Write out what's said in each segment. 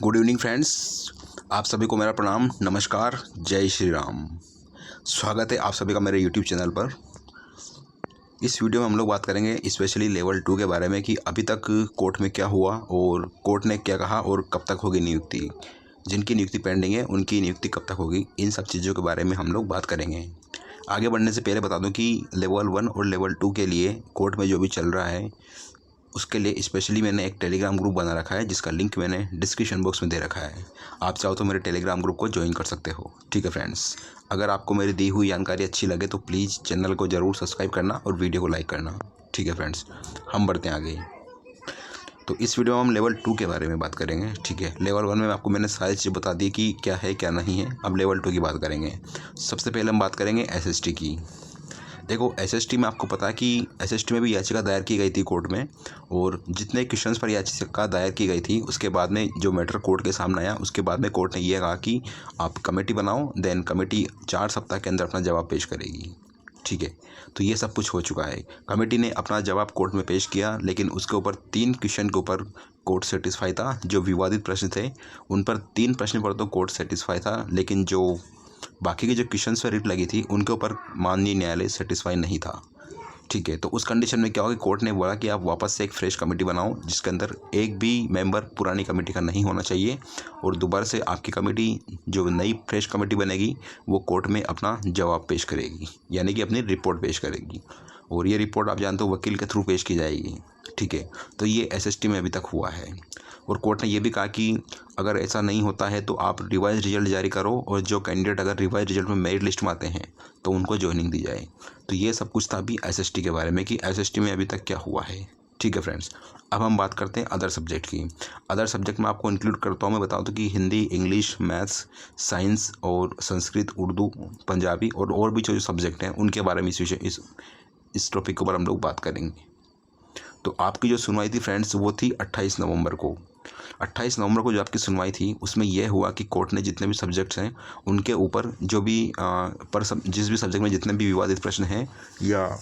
Good evening friends. आप सभी को मेरा प्रणाम, नमस्कार, जय श्री राम। स्वागत है आप सभी का मेरे यूट्यूब चैनल पर। इस वीडियो में हम लोग बात करेंगे स्पेशली लेवल 2 के बारे में कि अभी तक कोर्ट में क्या हुआ और कोर्ट ने क्या कहा और कब तक होगी नियुक्ति। जिनकी नियुक्ति पेंडिंग है उनकी नियुक्ति कब तक होगी, इन सब चीज़ों के बारे में हम लोग बात करेंगे। आगे बढ़ने से पहले बता दूं कि लेवल 1 और लेवल 2 के लिए कोर्ट में जो भी चल रहा है उसके लिए स्पेशली मैंने एक टेलीग्राम ग्रुप बना रखा है, जिसका लिंक मैंने डिस्क्रिप्शन बॉक्स में दे रखा है। आप चाहो तो मेरे टेलीग्राम ग्रुप को ज्वाइन कर सकते हो। ठीक है फ्रेंड्स, अगर आपको मेरी दी हुई जानकारी अच्छी लगे तो प्लीज़ चैनल को ज़रूर सब्सक्राइब करना और वीडियो को लाइक करना। ठीक है फ्रेंड्स, हम बढ़ते हैं आगे। तो इस वीडियो में हम लेवल 2 के बारे में बात करेंगे। ठीक है, लेवल 1 में आपको मैंने सारी चीज़ बता दी कि क्या है क्या नहीं है। अब लेवल 2 की बात करेंगे। सबसे पहले हम बात करेंगे एसएसटी की। देखो, एसएसटी में आपको पता है कि एसएसटी में भी याचिका दायर की गई थी कोर्ट में, और जितने क्वेश्चंस पर याचिका दायर की गई थी उसके बाद में जो मैटर कोर्ट के सामने आया, उसके बाद में कोर्ट ने यह कहा कि आप कमेटी बनाओ, देन कमेटी 4 सप्ताह के अंदर अपना जवाब पेश करेगी। ठीक है, तो ये सब कुछ हो चुका है। कमेटी ने अपना जवाब कोर्ट में पेश किया, लेकिन उसके ऊपर 3 क्वेश्चन के ऊपर कोर्ट सेटिस्फाई था। जो विवादित प्रश्न थे उन पर 3 प्रश्न पर तो कोर्ट सेटिस्फाई था, लेकिन जो बाकी के जो क्वेश्चंस पर रिट लगी थी उनके ऊपर माननीय न्यायालय सेटिस्फाई नहीं था। ठीक है, तो उस कंडीशन में क्या होगा कि कोर्ट ने बोला कि आप वापस से एक फ्रेश कमेटी बनाओ, जिसके अंदर एक भी मेंबर पुरानी कमेटी का नहीं होना चाहिए, और दोबारा से आपकी कमेटी जो नई फ्रेश कमेटी बनेगी वो कोर्ट में अपना जवाब पेश करेगी, यानी कि अपनी रिपोर्ट पेश करेगी, और ये रिपोर्ट आप जानते हो वकील के थ्रू पेश की जाएगी। ठीक है, तो ये एसएसटी में अभी तक हुआ है, और कोर्ट ने ये भी कहा कि अगर ऐसा नहीं होता है तो आप रिवाइज रिजल्ट जारी करो, और जो कैंडिडेट अगर रिवाइज रिजल्ट में मेरिट लिस्ट में आते हैं तो उनको ज्वाइनिंग दी जाए। तो ये सब कुछ था अभी एसएसटी के बारे में कि एसएसटी में अभी तक क्या हुआ है। ठीक है फ्रेंड्स, अब हम बात करते हैं अदर सब्जेक्ट की। अदर सब्जेक्ट में आपको इंक्लूड करता हूँ, मैं बता दूँ कि हिंदी, इंग्लिश, मैथ्स, साइंस और संस्कृत, उर्दू, पंजाबी और भी जो सब्जेक्ट हैं उनके बारे में इस टॉपिक के ऊपर हम लोग बात करेंगे। तो आपकी जो सुनवाई थी फ्रेंड्स वो थी 28 नवंबर को। 28 नवंबर को जो आपकी सुनवाई थी उसमें यह हुआ कि कोर्ट ने जितने भी सब्जेक्ट्स हैं उनके ऊपर जो भी जिस भी सब्जेक्ट में जितने भी विवादित प्रश्न हैं, या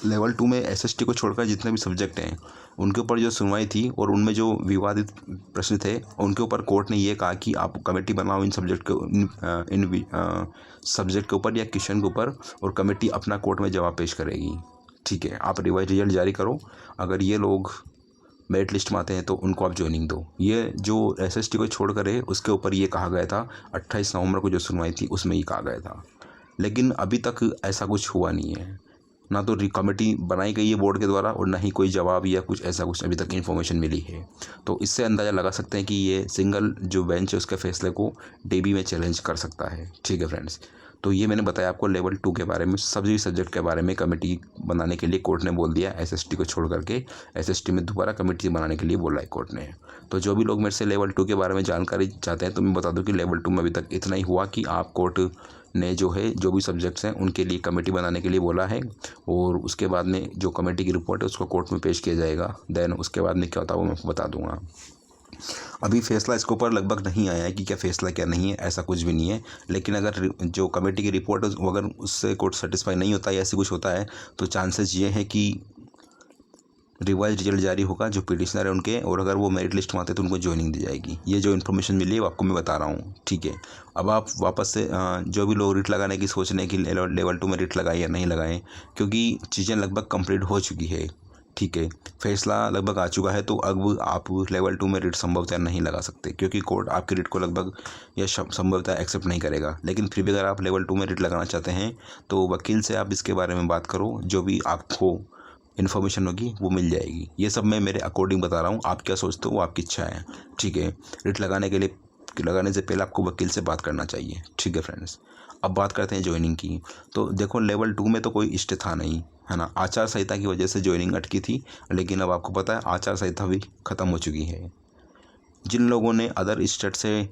लेवल 2 में एसएसटी को छोड़कर जितने भी सब्जेक्ट हैं उनके ऊपर जो सुनवाई थी और उनमें जो विवादित प्रश्न थे उनके ऊपर कोर्ट ने ये कहा कि आप कमेटी बनाओ इन सब्जेक्ट के ऊपर या क्वेश्चन के ऊपर, और कमेटी अपना कोर्ट में जवाब पेश करेगी। ठीक है, आप रिवाइज रिजल्ट जारी करो, अगर ये लोग मेरिट लिस्ट में आते हैं तो उनको आप ज्वाइनिंग दो। ये जो एसएसटी को छोड़कर है उसके ऊपर ये कहा गया था। 28 नवंबर को जो सुनवाई थी उसमें ये कहा गया था, लेकिन अभी तक ऐसा कुछ हुआ नहीं है। ना तो कमेटी बनाई गई है बोर्ड के द्वारा, और ना ही कोई जवाब या कुछ ऐसा कुछ अभी तक इन्फॉर्मेशन मिली है। तो इससे अंदाज़ा लगा सकते हैं कि ये सिंगल जो बेंच है उसके फैसले को डेबी में चैलेंज कर सकता है। ठीक है फ्रेंड्स, तो ये मैंने बताया आपको लेवल 2 के बारे में। सभी सब्जेक्ट के बारे में कमेटी बनाने के लिए कोर्ट ने बोल दिया, एसएसटी को छोड़ करके एसएसटी में दोबारा कमेटी बनाने के लिए बोला है कोर्ट ने। तो जो भी लोग मेरे से लेवल 2 के बारे में जानकारी चाहते हैं तो मैं बता दूं कि लेवल 2 में अभी तक इतना ही हुआ कि आप कोर्ट ने जो भी सब्जेक्ट्स हैं उनके लिए कमेटी बनाने के लिए बोला है, और उसके बाद में जो कमेटी की रिपोर्ट है उसको कोर्ट में पेश किया जाएगा। देन उसके बाद में क्या होता है वो मैं बता दूंगा। अभी फैसला इसके ऊपर लगभग नहीं आया है कि क्या फैसला क्या नहीं है, ऐसा कुछ भी नहीं है। लेकिन अगर जो कमेटी की रिपोर्ट अगर उससे कोर्ट सेटिस्फाई नहीं होता या ऐसी कुछ होता है तो चांसेस ये हैं कि रिवाइज रिजल्ट जारी होगा जो पिटिशनर है उनके, और अगर वो मेरिट लिस्ट में आते तो उनको ज्वाइनिंग दी जाएगी। ये जो इन्फॉर्मेशन मिली है वो आपको मैं बता रहा हूँ। ठीक है, अब आप वापस से जो भी लोग रिट लगाने की सोच रहे हैं कि लेवल 2 में रिट लगाएं या नहीं लगाएं, क्योंकि चीज़ें लगभग कंप्लीट हो चुकी है। ठीक है, फैसला लगभग आ चुका है, तो अब आप लेवल 2 में रिट संभवतः नहीं लगा सकते, क्योंकि कोर्ट आपकी रिट को लगभग या संभवतः एक्सेप्ट नहीं करेगा। लेकिन फिर भी अगर आप लेवल 2 में रिट लगाना चाहते हैं तो वकील से आप इसके बारे में बात करो, जो भी आपको इन्फॉर्मेशन होगी वो मिल जाएगी। ये सब मैं मेरे अकॉर्डिंग बता रहा हूँ, आप क्या सोचते हो वो आपकी इच्छा है। ठीक है, रिट लगाने से पहले आपको वकील से बात करना चाहिए। ठीक है फ्रेंड्स, अब बात करते हैं ज्वाइनिंग की। तो देखो, लेवल 2 में तो कोई स्टे था नहीं, है ना। आचार संहिता की वजह से ज्वाइनिंग अटकी थी, लेकिन अब आपको पता है आचार संहिता भी ख़त्म हो चुकी है। जिन लोगों ने अदर स्टेट से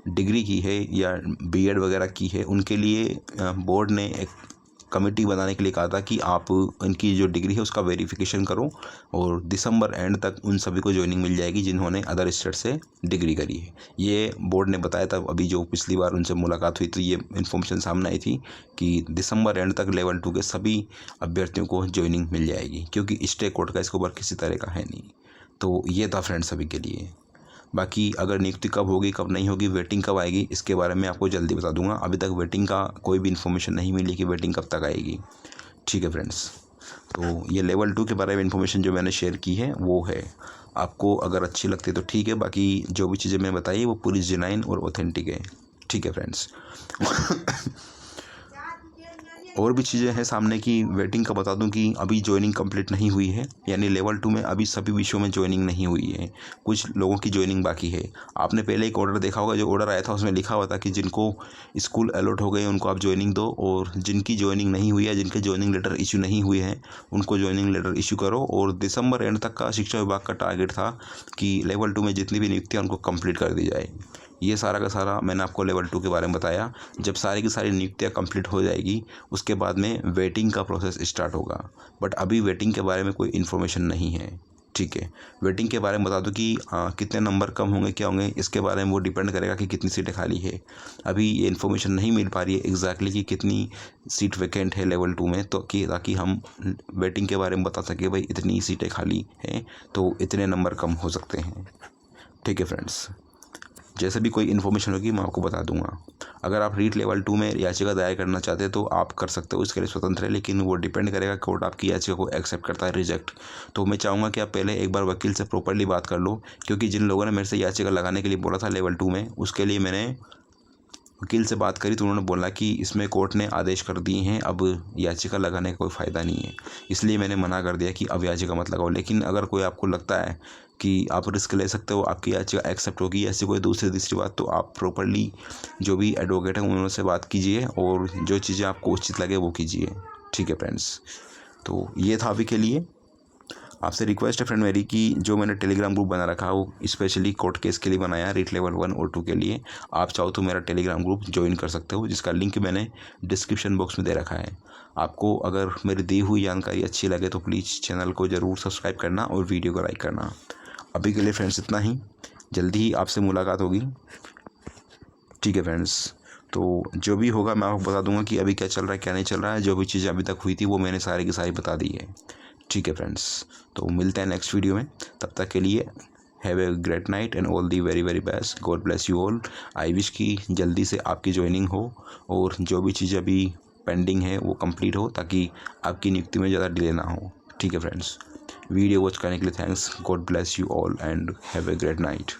डिग्री की है या बीएड वगैरह की है उनके लिए बोर्ड ने एक कमेटी बनाने के लिए कहा था कि आप इनकी जो डिग्री है उसका वेरिफिकेशन करो, और दिसंबर एंड तक उन सभी को ज्वाइनिंग मिल जाएगी जिन्होंने अदर स्टेट से डिग्री करी है। ये बोर्ड ने बताया था। अभी जो पिछली बार उनसे मुलाकात हुई तो ये इन्फॉर्मेशन सामने आई थी कि दिसंबर एंड तक लेवल 2 के सभी अभ्यर्थियों को ज्वाइनिंग मिल जाएगी, क्योंकि स्टे कोर्ट का इसके ऊपर किसी तरह का है नहीं। तो ये था फ्रेंड्स अभी के लिए। बाकी अगर नियुक्ति कब होगी कब नहीं होगी, वेटिंग कब आएगी, इसके बारे में आपको जल्दी बता दूंगा। अभी तक वेटिंग का कोई भी इन्फॉर्मेशन नहीं मिली कि वेटिंग कब तक आएगी। ठीक है फ्रेंड्स, तो ये लेवल 2 के बारे में इन्फॉर्मेशन जो मैंने शेयर की है वो है। आपको अगर अच्छी लगती है तो ठीक है, बाकी जो भी चीज़ें मैंने बताई वो पूरी जेन्युइन और ऑथेंटिक है। ठीक है फ्रेंड्स। और भी चीज़ें हैं सामने की। वेटिंग का बता दूं कि अभी ज्वाइनिंग कंप्लीट नहीं हुई है, यानी लेवल 2 में अभी सभी विषयों में ज्वाइनिंग नहीं हुई है, कुछ लोगों की ज्वाइनिंग बाकी है। आपने पहले एक ऑर्डर देखा होगा, जो ऑर्डर आया था उसमें लिखा हुआ था कि जिनको स्कूल अलॉट हो गए उनको आप ज्वाइनिंग दो, और जिनकी ज्वाइनिंग नहीं हुई है, जिनके ज्वाइनिंग लेटर इशू नहीं हुए हैं, उनको ज्वाइनिंग लेटर इशू करो। और दिसंबर एंड तक का शिक्षा विभाग का टारगेट था कि लेवल 2 में जितनी भी नियुक्तियाँ उनको कंप्लीट कर दी जाए। ये सारा का सारा मैंने आपको लेवल 2 के बारे में बताया। जब सारी की सारी नियुक्तियाँ कंप्लीट हो जाएगी उसके बाद में वेटिंग का प्रोसेस स्टार्ट होगा, बट अभी वेटिंग के बारे में कोई इन्फॉर्मेशन नहीं है। ठीक है, वेटिंग के बारे में बता दूं कि कितने नंबर कम होंगे क्या होंगे, इसके बारे में वो डिपेंड करेगा कि कितनी सीटें खाली है। अभी ये इन्फॉर्मेशन नहीं मिल पा रही है एग्जैक्टली कि कितनी सीट वैकेंट है लेवल 2 में, तो कि ताकि हम वेटिंग के बारे में बता सकें भाई इतनी सीटें खाली हैं तो इतने नंबर कम हो सकते हैं। ठीक है फ्रेंड्स, जैसे भी कोई इन्फॉर्मेशन होगी मैं आपको बता दूंगा। अगर आप रीट लेवल 2 में याचिका दायर करना चाहते हैं तो आप कर सकते हो, इसके लिए स्वतंत्र है, लेकिन वो डिपेंड करेगा कोर्ट आपकी याचिका को एक्सेप्ट करता है रिजेक्ट। तो मैं चाहूँगा कि आप पहले एक बार वकील से प्रॉपर्ली बात कर लो, क्योंकि जिन लोगों ने मेरे से याचिका लगाने के लिए बोला था लेवल 2 में, उसके लिए मैंने वकील से बात करी तो उन्होंने बोला कि इसमें कोर्ट ने आदेश कर दिए हैं, अब याचिका लगाने का कोई फ़ायदा नहीं है, इसलिए मैंने मना कर दिया कि अब याचिका मत लगाओ। लेकिन अगर कोई आपको लगता है कि आप रिस्क ले सकते हो, आपकी याचिका एक्सेप्ट होगी, ऐसी कोई दूसरी तीसरी बात, तो आप प्रॉपर्ली जो भी एडवोकेट हैं उनसे बात कीजिए और जो चीज़ें आपको उचित लगे वो कीजिए। ठीक है फ्रेंड्स, तो ये था अभी के लिए। आपसे रिक्वेस्ट है फ्रेंड मेरी कि जो मैंने टेलीग्राम ग्रुप बना रखा है वो स्पेशली कोर्ट केस के लिए बनाया है, रीट लेवल 1 और 2 के लिए। आप चाहो तो मेरा टेलीग्राम ग्रुप ज्वाइन कर सकते हो, जिसका लिंक मैंने डिस्क्रिप्शन बॉक्स में दे रखा है। आपको अगर मेरी दी हुई जानकारी अच्छी लगे तो प्लीज़ चैनल को ज़रूर सब्सक्राइब करना और वीडियो को लाइक करना। अभी के लिए फ्रेंड्स इतना ही, जल्दी ही आपसे मुलाकात होगी। ठीक है फ्रेंड्स, तो जो भी होगा मैं आपको बता दूंगा कि अभी क्या चल रहा है क्या नहीं चल रहा है। जो भी चीज़ें अभी तक हुई थी वो मैंने सारी की सारी बता दी है। ठीक है फ्रेंड्स, तो मिलते हैं नेक्स्ट वीडियो में, तब तक के लिए have a great night and all the very very best. God bless you all. I wish कि जल्दी से आपकी ज्वाइनिंग हो और जो भी चीज़ें अभी पेंडिंग है वो कंप्लीट हो, ताकि आपकी नियुक्ति में ज़्यादा डिले ना हो। ठीक है फ्रेंड्स, वीडियो वॉच करने के लिए thanks. God bless you all and have a great night.